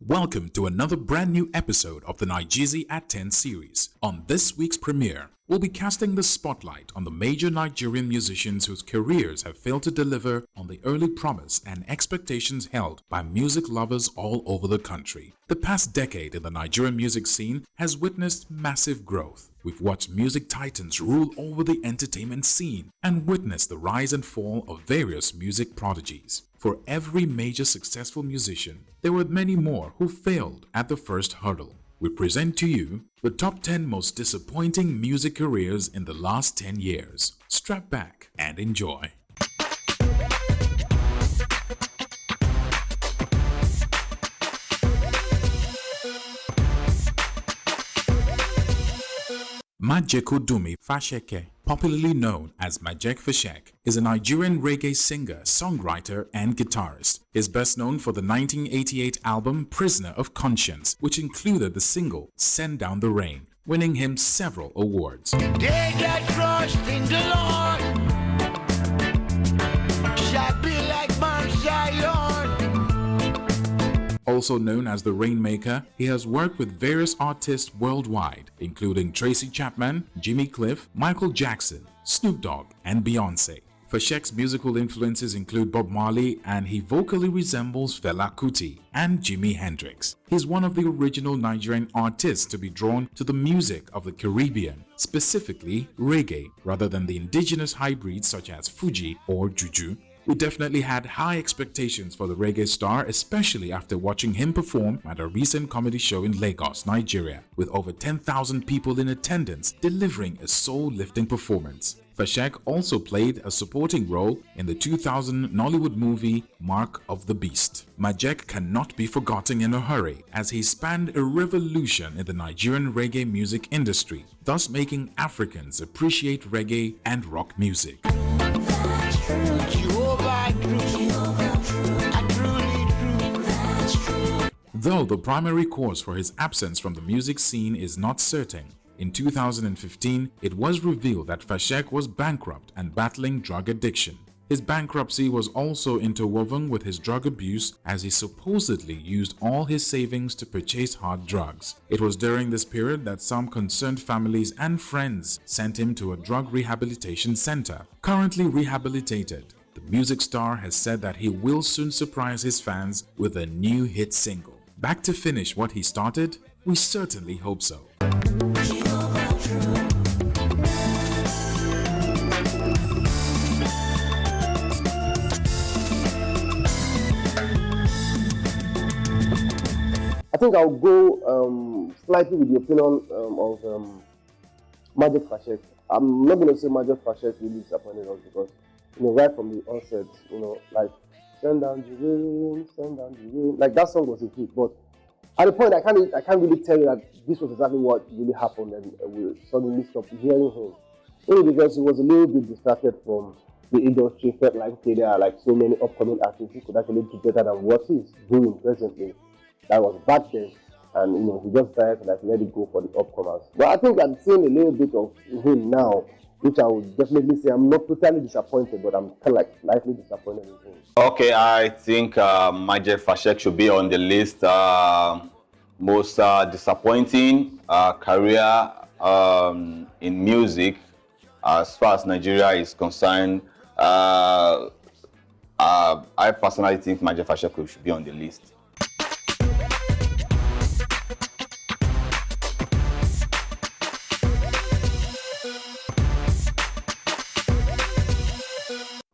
Welcome to another brand new episode of the Nigezie at 10 series. On this week's premiere, we'll be casting the spotlight on the major Nigerian musicians whose careers have failed to deliver on the early promise and expectations held by music lovers all over the country. The past decade in the Nigerian music scene has witnessed massive growth. We've watched music titans rule over the entertainment scene and witnessed the rise and fall of various music prodigies. For every major successful musician, there were many more who failed at the first hurdle. We present to you the top 10 most disappointing music careers in the last 10 years. Strap back and enjoy. Majekodunmi Fasheke, popularly known as Majek Fashek, is a Nigerian reggae singer, songwriter, and guitarist. He is best known for the 1988 album Prisoner of Conscience, which included the single Send Down the Rain, winning him several awards. They that trust in the Lord shall be like Mount Zion. Also known as the Rainmaker, he has worked with various artists worldwide, including Tracy Chapman, Jimmy Cliff, Michael Jackson, Snoop Dogg, and Beyonce. Fashek's musical influences include Bob Marley, and he vocally resembles Fela Kuti and Jimi Hendrix. He's one of the original Nigerian artists to be drawn to the music of the Caribbean, specifically reggae, rather than the indigenous hybrids such as Fuji or Juju. We definitely had high expectations for the reggae star, especially after watching him perform at a recent comedy show in Lagos, Nigeria, with over 10,000 people in attendance delivering a soul-lifting performance. Fashek also played a supporting role in the 2000 Nollywood movie Mark of the Beast. Majek cannot be forgotten in a hurry, as he spanned a revolution in the Nigerian reggae music industry, thus making Africans appreciate reggae and rock music. Though the primary cause for his absence from the music scene is not certain, in 2015 it was revealed that Fashek was bankrupt and battling drug addiction. His bankruptcy was also interwoven with his drug abuse, as he supposedly used all his savings to purchase hard drugs. It was during this period that some concerned families and friends sent him to a drug rehabilitation center. Currently rehabilitated, the music star has said that he will soon surprise his fans with a new hit single. Back to finish what he started? We certainly hope so. I think I'll go slightly with the opinion of Majek Fashek. I'm not going to say Majek Fashek really disappointed us because, right from the onset, like send down the rain, like that song was a hit. But at the point, I can't really tell you that this was exactly what really happened, and we suddenly stopped hearing him. Only because he was a little bit distracted from the industry. Felt like, okay, there are like so many upcoming artists who could actually do better than what he's doing presently. That was back then, and he just tried to let it go for the upcomers. But I think I'm seeing a little bit of him now, which I would definitely say I'm not totally disappointed, but I'm kind of like slightly disappointed in him. Okay, I think Majek Fashek should be on the list. Most disappointing career in music, as far as Nigeria is concerned. I personally think Majek Fashek should be on the list.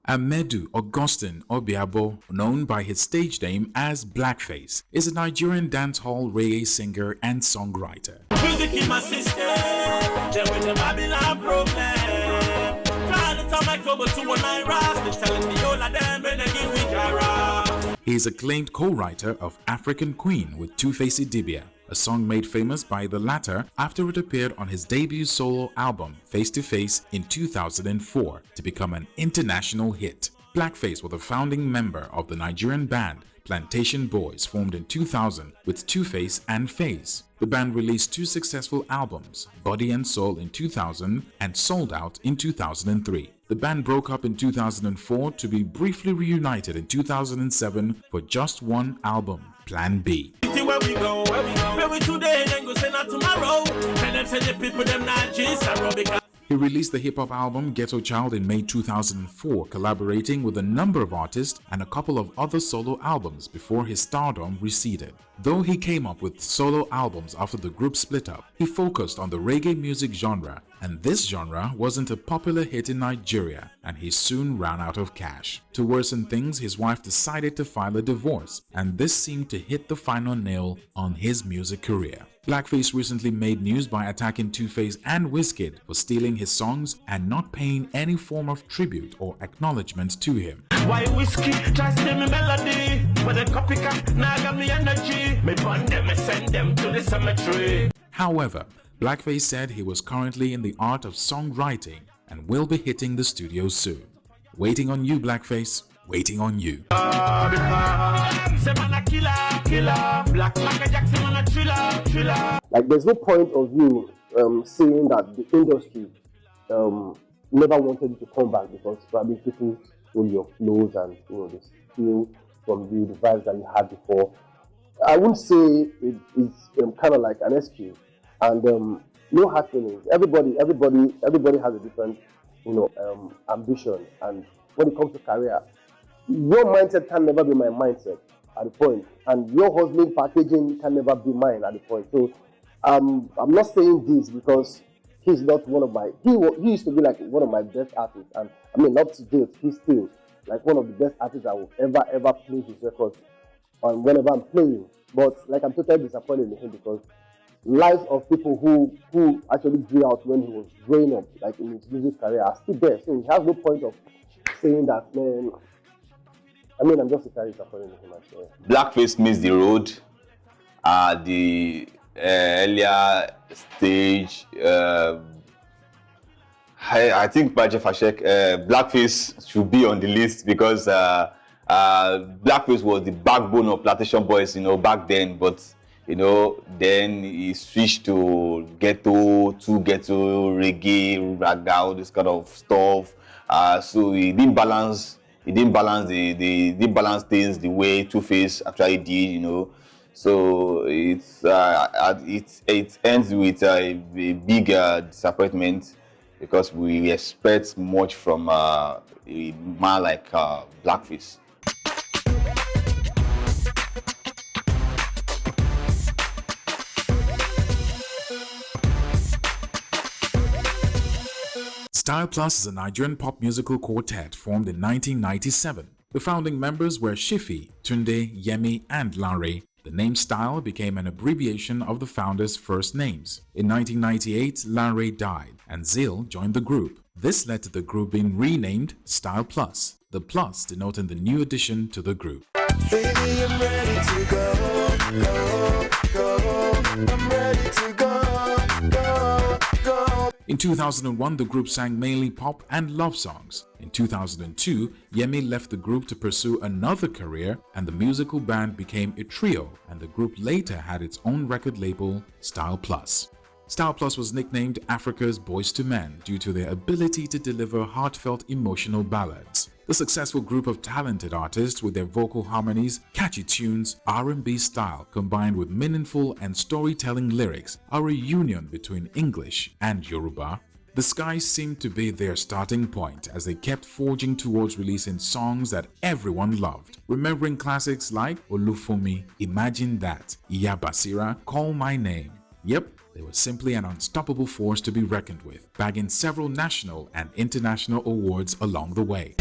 Amedu Augustine Obiabo, known by his stage name as Blackface, is a Nigerian dancehall reggae singer and songwriter. Music in my system, then with the Babylon problem. Trying to tell my global to one night rise, telling me all of them when they give me Jara. He is acclaimed co-writer of African Queen with Two-Face Idibia, a song made famous by the latter after it appeared on his debut solo album Face to Face in 2004 to become an international hit. Blackface was a founding member of the Nigerian band Plantation Boys formed in 2000 with Two-Face and Faze. The band released 2 successful albums, Body and Soul in 2000 and Sold Out in 2003. The band broke up in 2004 to be briefly reunited in 2007 for just one album, Plan B. Where we go, where we today, then go say not tomorrow. Tell them say the people them Nigezie. He released the hip-hop album Ghetto Child in May 2004, collaborating with a number of artists and a couple of other solo albums before his stardom receded. Though he came up with solo albums after the group split up, he focused on the reggae music genre, and this genre wasn't a popular hit in Nigeria, and he soon ran out of cash. To worsen things, his wife decided to file a divorce, and this seemed to hit the final nail on his music career. Blackface recently made news by attacking Two-Face and Wizkid for stealing his songs and not paying any form of tribute or acknowledgement to him. Why whiskey try steal me melody? But the copycat now got me energy. Me burn them and send them to the cemetery. However, Blackface said he was currently in the art of songwriting and will be hitting the studio soon. Waiting on you, Blackface. Waiting on you. Like, there's no point of you saying that the industry never wanted you to come back because probably people stole your flows and they steal from you the vibes that you had before. I wouldn't say it's kind of like an excuse, and no hard feelings. Everybody has a different ambition, and when it comes to career, your mindset can never be my mindset at the point, and your hustling packaging can never be mine at the point. So I'm not saying this because he's not one of my. He used to be like one of my best artists, and I mean not to date, he's still like one of the best artists I will ever play his records on whenever I'm playing. But like, I'm totally disappointed in him because lives of people who actually grew out when he was growing up, like in his music career, are still there. So he has no point of saying that, man. I mean, I'm just totally disappointed in him, actually. Blackface missed the road at the earlier stage. I think Blackface should be on the list because Blackface was the backbone of Plantation Boys, back then. But then he switched to ghetto, reggae, raga, all this kind of stuff. So he didn't balance. He didn't balance things the way Two-Face actually did, So it ends with a big disappointment because we expect much from a man like Blackface. Style Plus is a Nigerian pop musical quartet formed in 1997. The founding members were Shifi, Tunde, Yemi, and Lanre. The name Style became an abbreviation of the founders' first names. In 1998, Lanre died, and Zil joined the group. This led to the group being renamed Style Plus, the plus denoting the new addition to the group. Baby, I'm ready to go. I'm ready to go. In 2001, the group sang mainly pop and love songs. In 2002, Yemi left the group to pursue another career, and the musical band became a trio, and the group later had its own record label, Style Plus. Style Plus was nicknamed Africa's Boys to Men due to their ability to deliver heartfelt emotional ballads. The successful group of talented artists with their vocal harmonies, catchy tunes, R&B style combined with meaningful and storytelling lyrics are a union between English and Yoruba. The skies seemed to be their starting point as they kept forging towards releasing songs that everyone loved, remembering classics like Olufumi, Imagine That, Iya Basira, Call My Name. Yep, they were simply an unstoppable force to be reckoned with, bagging several national and international awards along the way.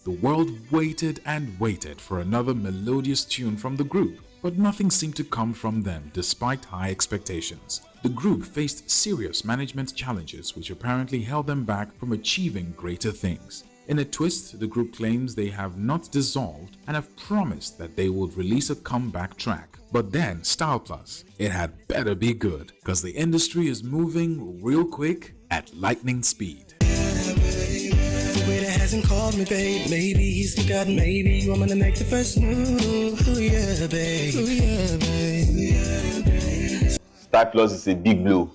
The world waited and waited for another melodious tune from the group, but nothing seemed to come from them despite high expectations. The group faced serious management challenges which apparently held them back from achieving greater things. In a twist, the group claims they have not dissolved and have promised that they would release a comeback track. But then, Style Plus, it had better be good, because the industry is moving real quick at lightning speed. Hasn't called me, babe. Maybe he's forgotten. Maybe I'm gonna make the first move. Ooh, yeah, babe. Ooh, yeah, babe. Ooh, yeah, babe. Style Plus is a big blow.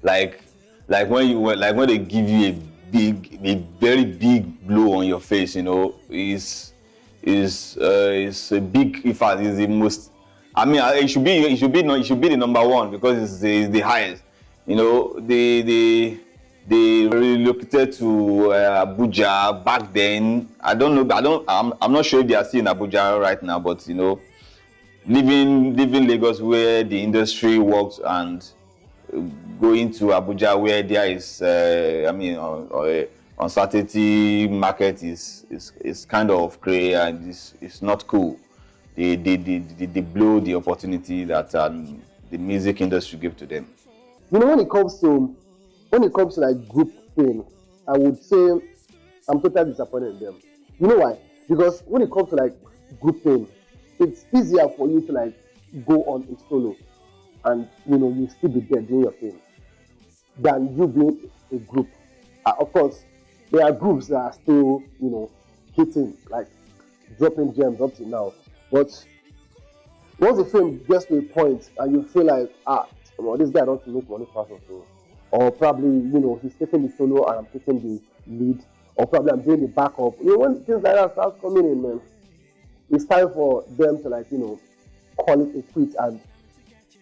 Like when they give you a very big blow on your face, you know, is a big. In fact, it's the most. I mean, it should be the number one because it's the highest. You know, they relocated to Abuja back then. I don't know. I'm not sure if they are still in Abuja right now. But you know, leaving Lagos where the industry works and going to Abuja where there is, uncertainty market is kind of crazy and it's not cool. They blow the opportunity that the music industry gave to them. You know, when it comes to like group thing, I would say I'm totally disappointed in them. You know why? Because when it comes to like group thing, it's easier for you to like go on in solo and you know you still be there doing your thing than you being a group. Of course, there are groups that are still you know hitting like dropping gems up to now. But once the film gets to a point and you feel like well, this guy don't make money fast or so. Or probably, you know, he's taking the solo and I'm taking the lead. Or probably I'm doing the backup. You know, when things like that start coming in, man, it's time for them to like, you know, call it a quit. And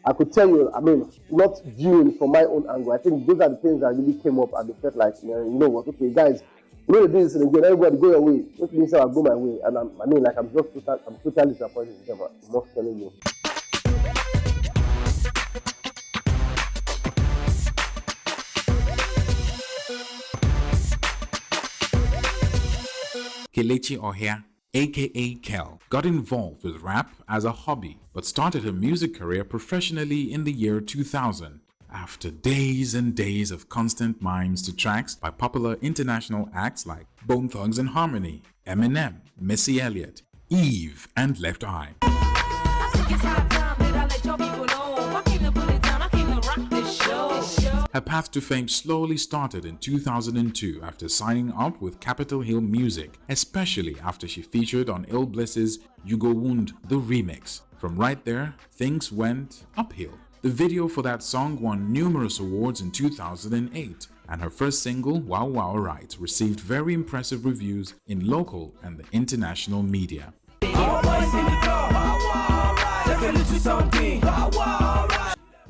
I could tell you, I mean, not viewing from my own angle. I think those are the things that really came up and they felt like, man, you know what, okay, guys, we're going to do this again. Everybody go your way. Let me say I'll go my way. And I'm totally disappointed in them. I must tell you. Kelechi Ohia, aka Kel, got involved with rap as a hobby but started her music career professionally in the year 2000 after days and days of constant mimes to tracks by popular international acts like Bone Thugs and Harmony, Eminem, Missy Elliott, Eve, and Left Eye. Her path to fame slowly started in 2002 after signing up with Capitol Hill Music, especially after she featured on Ill Bliss's You Go Wound, the remix. From right there, things went uphill. The video for that song won numerous awards in 2008, and her first single, Wow Wow Right, received very impressive reviews in local and the international media.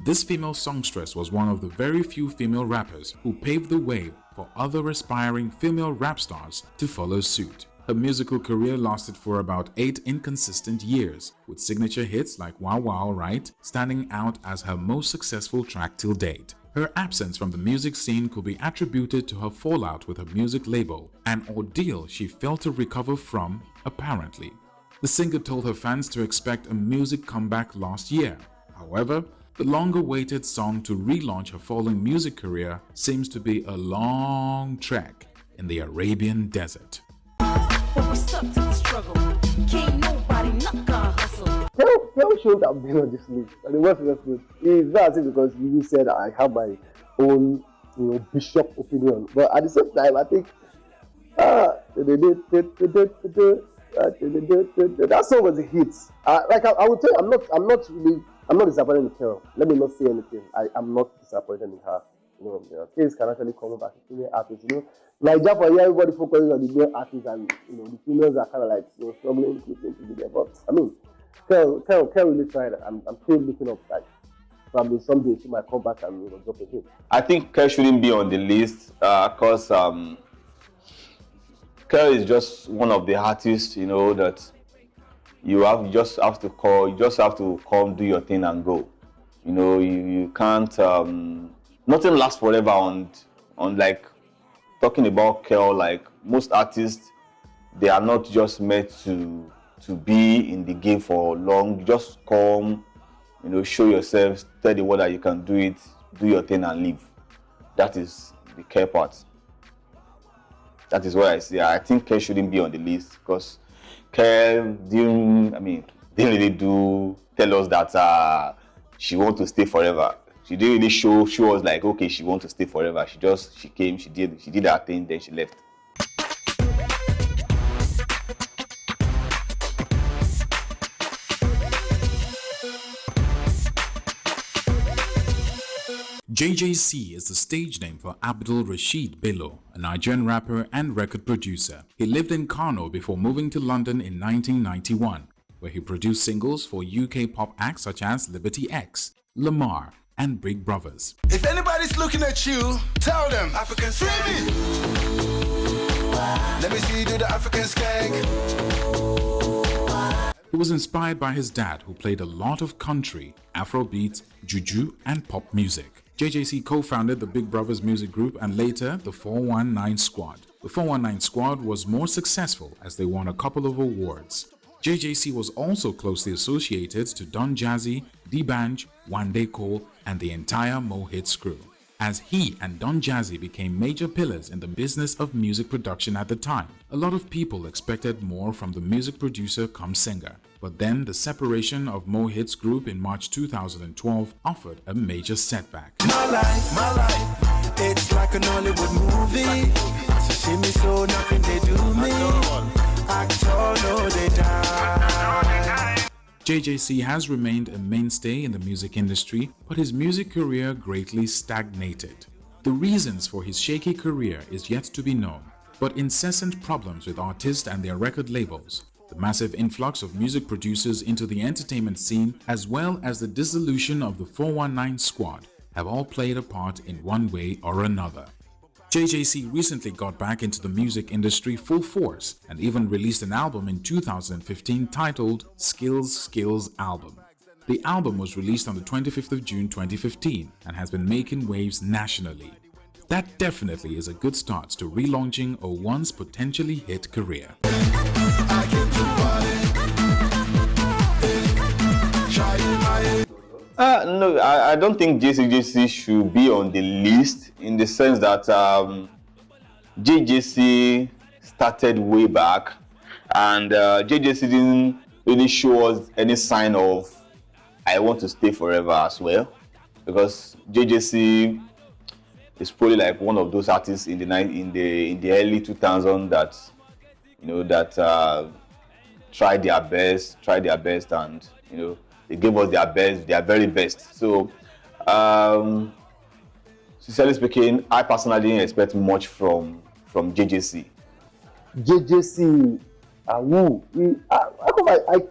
This female songstress was one of the very few female rappers who paved the way for other aspiring female rap stars to follow suit. Her musical career lasted for about 8 inconsistent years, with signature hits like Wow Wow Right standing out as her most successful track till date. Her absence from the music scene could be attributed to her fallout with her music label, an ordeal she failed to recover from, apparently. The singer told her fans to expect a music comeback last year. However, the long-awaited song to relaunch her falling music career seems to be a long trek in the Arabian desert. Kel shouldn't have been on this list. And the worst is it's not as if because you said I have my own, you know, bishop opinion. But at the same time, I think that song was a hit. Like I would tell you, I'm not disappointed in Kel. Let me not say anything. I'm not disappointed in her. You know, things can actually come back to female artists. You know, like just for everybody focuses on the male artists, and you know, the females are kind of like struggling to be there. But I mean, Kel really tried. I'm still looking up like probably someday she might come back and drop a hit. I think Kel shouldn't be on the list because Kel is just one of the artists, that you just have to come, do your thing and go. You can't. Nothing lasts forever. On like talking about Kel, like most artists, they are not just meant to be in the game for long. Just come, show yourself, tell the world that you can do it, do your thing and leave. That is the Kel part. That is what I say. I think Kerr shouldn't be on the list because Kerr didn't really tell us that she wants to stay forever. She didn't really show us like, okay, she wants to stay forever. She came, she did her thing, then she left. JJC is the stage name for Abdul Rashid Bello, a Nigerian rapper and record producer. He lived in Kano before moving to London in 1991, where he produced singles for UK pop acts such as Liberty X, Lamar, and Big Brothers. If anybody's looking at you, tell them African screaming. Let me see you do the African skank. He was inspired by his dad, who played a lot of country, Afrobeat, juju, and pop music. JJC co-founded the Big Brothers music group and later the 419 Squad. The 419 Squad was more successful as they won a couple of awards. JJC was also closely associated to Don Jazzy, D-Banj, Wande Cole, and the entire Mo Hits crew, as he and Don Jazzy became major pillars in the business of music production at the time. A lot of people expected more from the music producer come singer, but then the separation of Mo Hits group in March 2012 offered a major setback. My life, it's like an Hollywood movie. See me so nothing they do me. Actor, no they die. JJC has remained a mainstay in the music industry, but his music career greatly stagnated. The reasons for his shaky career is yet to be known, but incessant problems with artists and their record labels, the massive influx of music producers into the entertainment scene, as well as the dissolution of the 419 Squad have all played a part in one way or another. JJC recently got back into the music industry full force and even released an album in 2015 titled Skills Album. The album was released on the 25th of June 2015 and has been making waves nationally. That definitely is a good start to relaunching a once potentially hit career. No, I don't think JJC should be on the list in the sense that JJC started way back and JJC didn't really show us any sign of I want to stay forever as well, because JJC is probably like one of those artists in the early 2000s that tried their best and they gave us their very best. So, sincerely speaking, I personally didn't expect much from JJC. JJC, I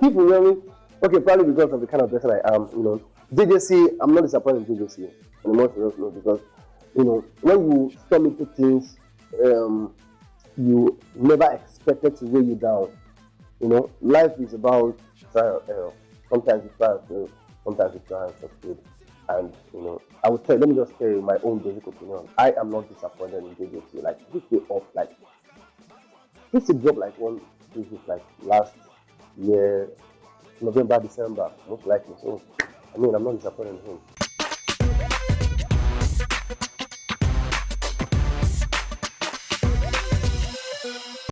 keep remembering. Okay, probably because of the kind of person I am. JJC, I'm not disappointed in JJC. On a more serious note, because when you storm into things, you never expected to weigh you down. Life is about trial and error. Sometimes you try and fail, sometimes you try and succeed. And let me just tell you my own basic opinion. I am not disappointed in JJC. Like this job like one visit like last year, November, December, most likely. So I'm not disappointed in him.